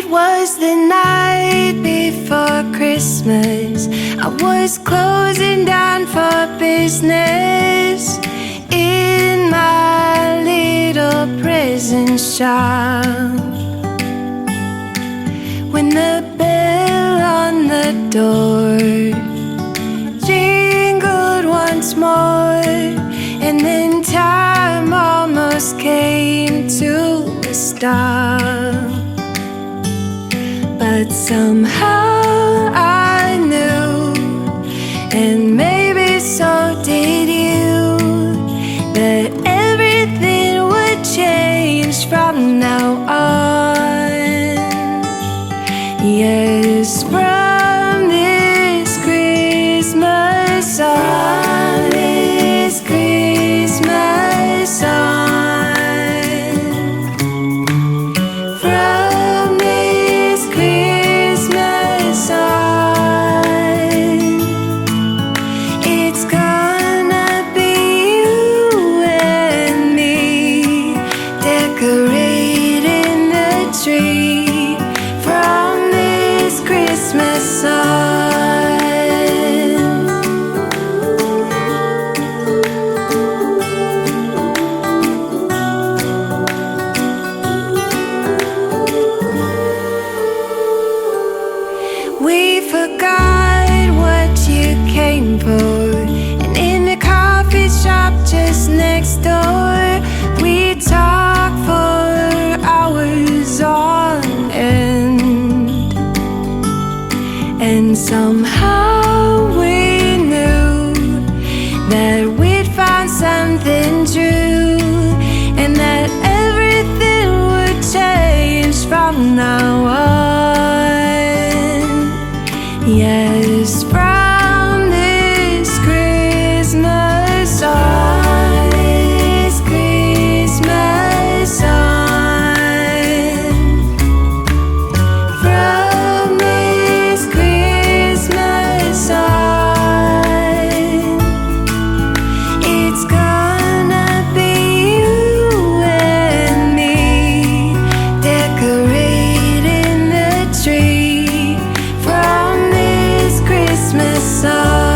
It was the night before Christmas. I was closing down for business in my little present shop, when the bell on the door jingled once more, and then time almost came to a stop. But somehow I knew, and maybe so did you, that everything would change from now on. Yes, from this Christmas on, this Christmas on. We forgot what you came for, and in the coffee shop just next door, we talked for hours on end. And somehow we knew that we'd found something true, and that everything would change from now on. Yes, from this Christmas on, this Christmas on, from this Christmas on, it's gonna be you and me decorating the tree from Christmas on.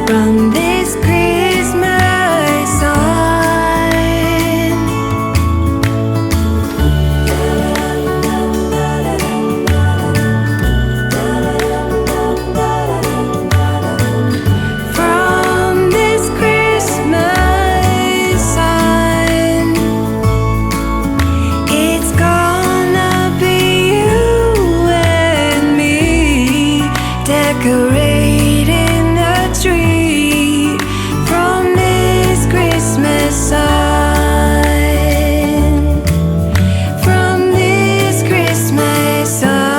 From this Christmas on. From this Christmas on. It's gonna be you and me decorating the tree from this Christmas on, from this Christmas on.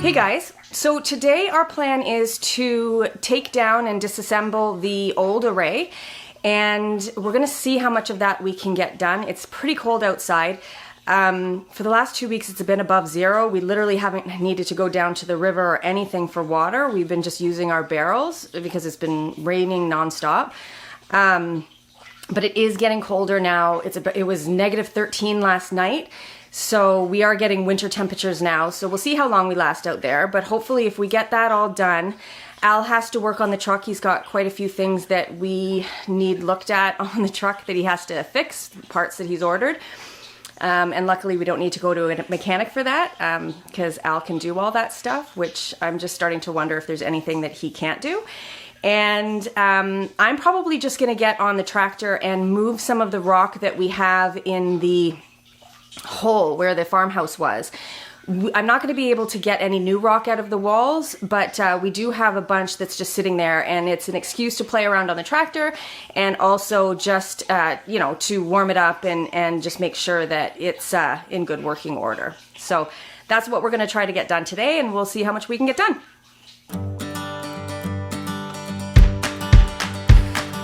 Hey guys, so today our plan is to take down and disassemble the old array, and we're gonna see how much of that we can get done. It's pretty cold outside. For the last 2 weeks it's been above zero. We literally haven't needed to go down to the river or anything for water. We've been just using our barrels because it's been raining nonstop. But it is getting colder now. It was negative 13 last night. So we are getting winter temperatures now, so we'll see how long we last out there. But hopefully if we get that all done, Al has to work on the truck. He's got quite a few things that we need looked at on the truck that he has to fix, parts that he's ordered. And luckily we don't need to go to a mechanic for that, because Al can do all that stuff, which I'm just starting to wonder if there's anything that he can't do. And I'm probably just gonna get on the tractor and move some of the rock that we have in the hole where the farmhouse was. I'm not going to be able to get any new rock out of the walls, but we do have a bunch that's just sitting there, and it's an excuse to play around on the tractor, and also just, you know, to warm it up and just make sure that it's in good working order. So that's what we're going to try to get done today, and we'll see how much we can get done.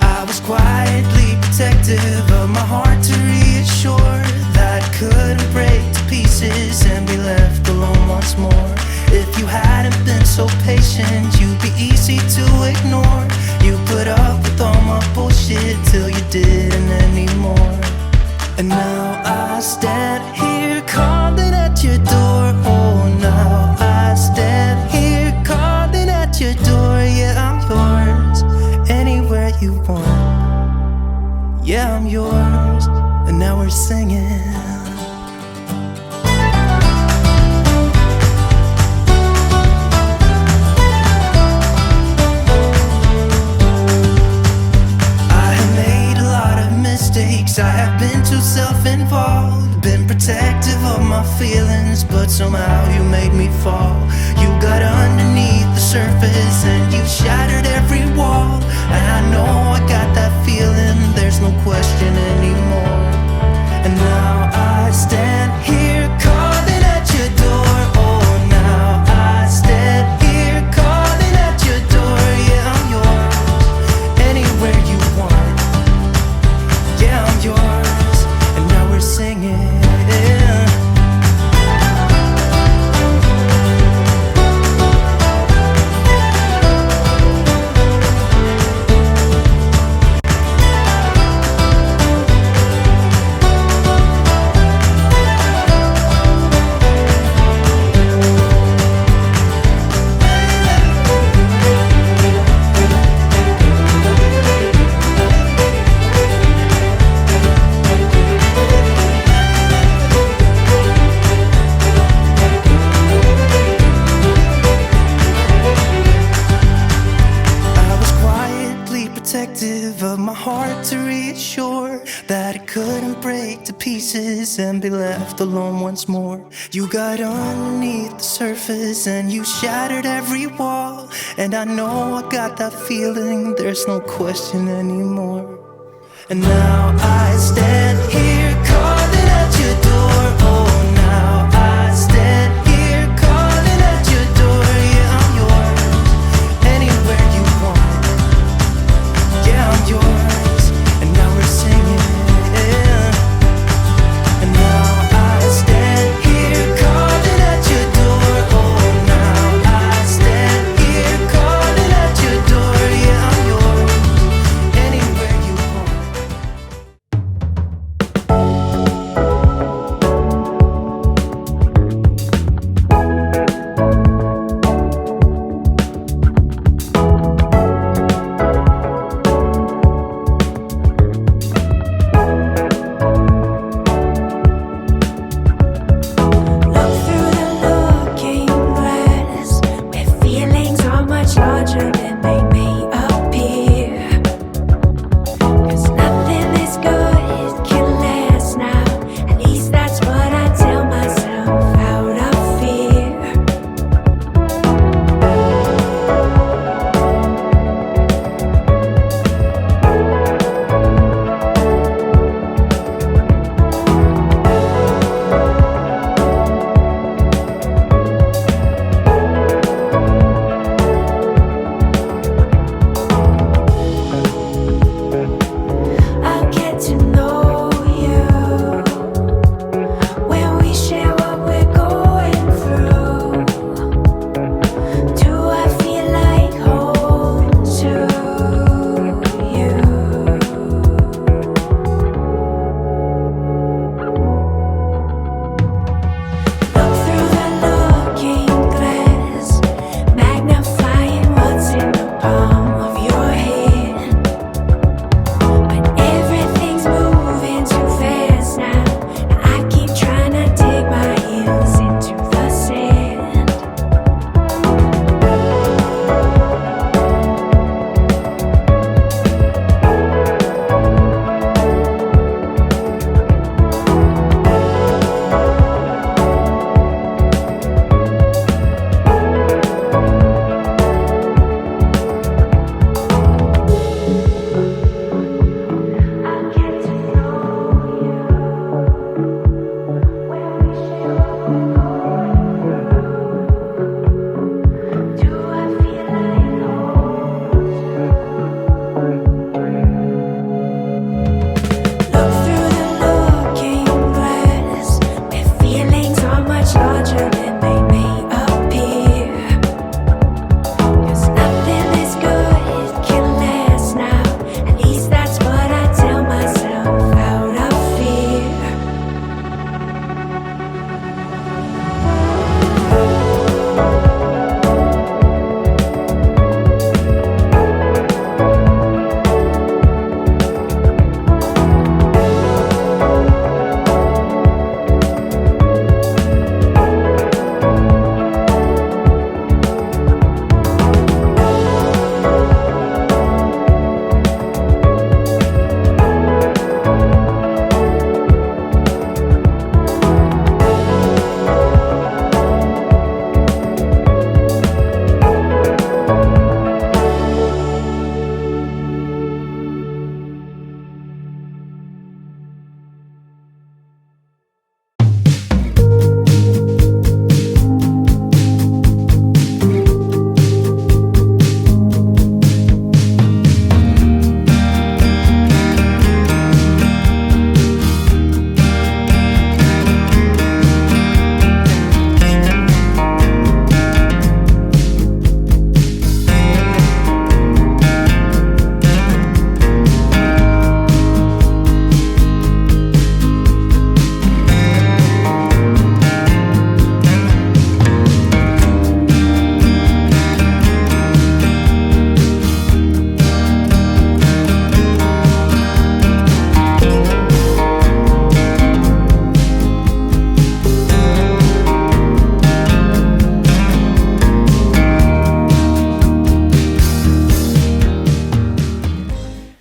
I was quietly protective of my heart to reassure that it couldn't break to pieces and be left alone once more. If you hadn't been so patient, you'd be easy to ignore. You put up with all my bullshit till you didn't anymore. And now I stand here calling at your door. Oh, now I stand here calling at your door. Yeah, I'm yours, anywhere you want. Yeah, I'm yours, and now we're singing. I have been too self-involved, been protective of my feelings, but somehow you made me fall. You got underneath the surface and you shattered every wall. And I know I got that feeling, there's no question anymore. And now I stand here calling at your door. Oh, now I stand here calling at your door. Yeah, I'm yours, anywhere you want. Yeah, I'm yours, and now we're singing. Of my heart to reassure that it couldn't break to pieces and be left alone once more. You got underneath the surface and you shattered every wall. And I know I got that feeling, there's no question anymore. And now I stand here calling at your door. Oh, now I stand here calling at your door. Yeah, I'm yours, anywhere you want. Yeah, I'm yours, and now we're singing. And now I stand here calling at your door. Oh, now I stand here calling at your door. Yeah, I'm yours, anywhere you want.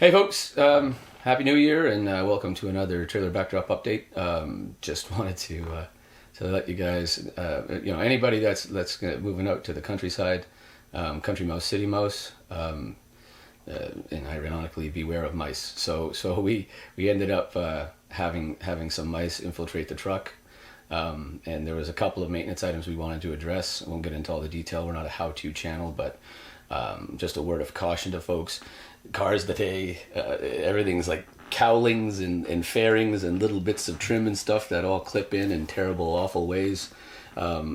Hey folks, Happy New Year and welcome to another trailer backdrop update. Just wanted to let you guys, anybody that's moving out to the countryside, country mouse, city mouse, and ironically beware of mice. So we ended up having some mice infiltrate the truck. And there was a couple of maintenance items we wanted to address. I won't get into all the detail. We're not a how-to channel, but just a word of caution to folks. Cars today, everything's like cowlings and fairings and little bits of trim and stuff that all clip in terrible, awful ways.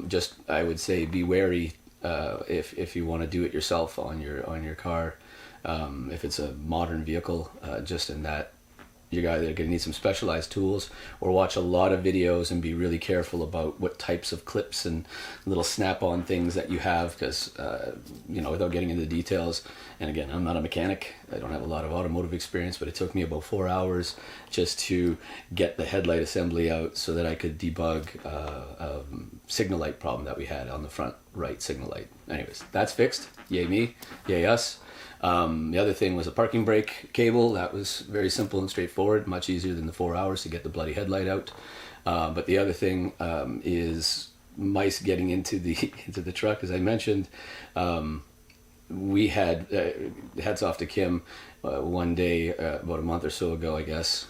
Just, I would say, be wary if you want to do it yourself on your car. If it's a modern vehicle, just in that you're either going to need some specialized tools or watch a lot of videos and be really careful about what types of clips and little snap-on things that you have, because without getting into the details, and again, I'm not a mechanic, I don't have a lot of automotive experience, but it took me about 4 hours just to get the headlight assembly out so that I could debug a signal light problem that we had on the front right signal light. Anyways, that's fixed. Yay me, yay us. The other thing was a parking brake cable. That was very simple and straightforward, much easier than the 4 hours to get the bloody headlight out. But the other thing is mice getting into the truck. As I mentioned, we had, hats off to Kim, one day, about a month or so ago, I guess,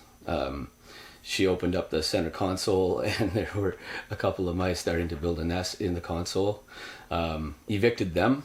she opened up the center console and there were a couple of mice starting to build a nest in the console. Evicted them.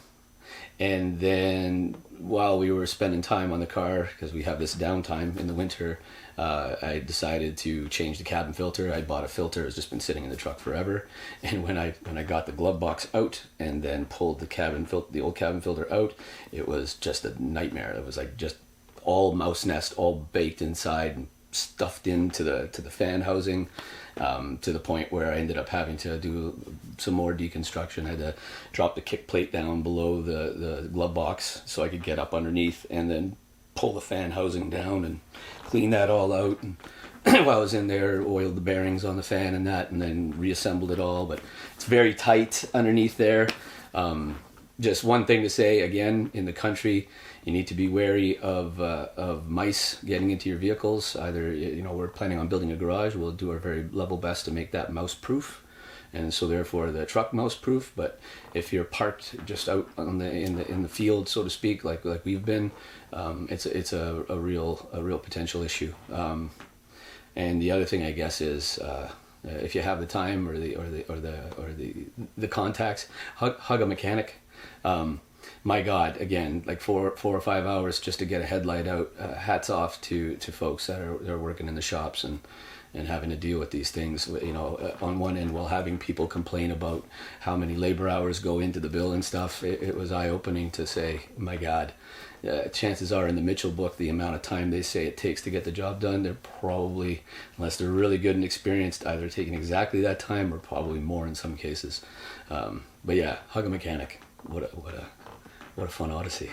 And then while we were spending time on the car, because we have this downtime in the winter, I decided to change the cabin filter. I bought a filter. It's just been sitting in the truck forever. And when I got the glove box out and then pulled the old cabin filter out, it was just a nightmare. It was like just all mouse nest, all baked inside and stuffed into the fan housing, to the point where I ended up having to do some more deconstruction. I had to drop the kick plate down below the glove box so I could get up underneath and then pull the fan housing down and clean that all out. And while I was in there, oiled the bearings on the fan and then reassembled it all. But it's very tight underneath there. Just one thing to say, again, in the country, you need to be wary of mice getting into your vehicles. Either, we're planning on building a garage. We'll do our very level best to make that mouse proof, and so therefore the truck mouse proof. But if you're parked just out in the field, so to speak, like we've been, it's a real potential issue. And the other thing, I guess, is if you have the time or the contacts, hug a mechanic. My God, again, like 4 or 5 hours just to get a headlight out. Hats off to folks that are working in the shops and having to deal with these things. On one end, while having people complain about how many labor hours go into the bill and stuff, it was eye-opening to say, my God, chances are in the Mitchell book, the amount of time they say it takes to get the job done, they're probably, unless they're really good and experienced, either taking exactly that time or probably more in some cases. But yeah, hug a mechanic. What a fun odyssey.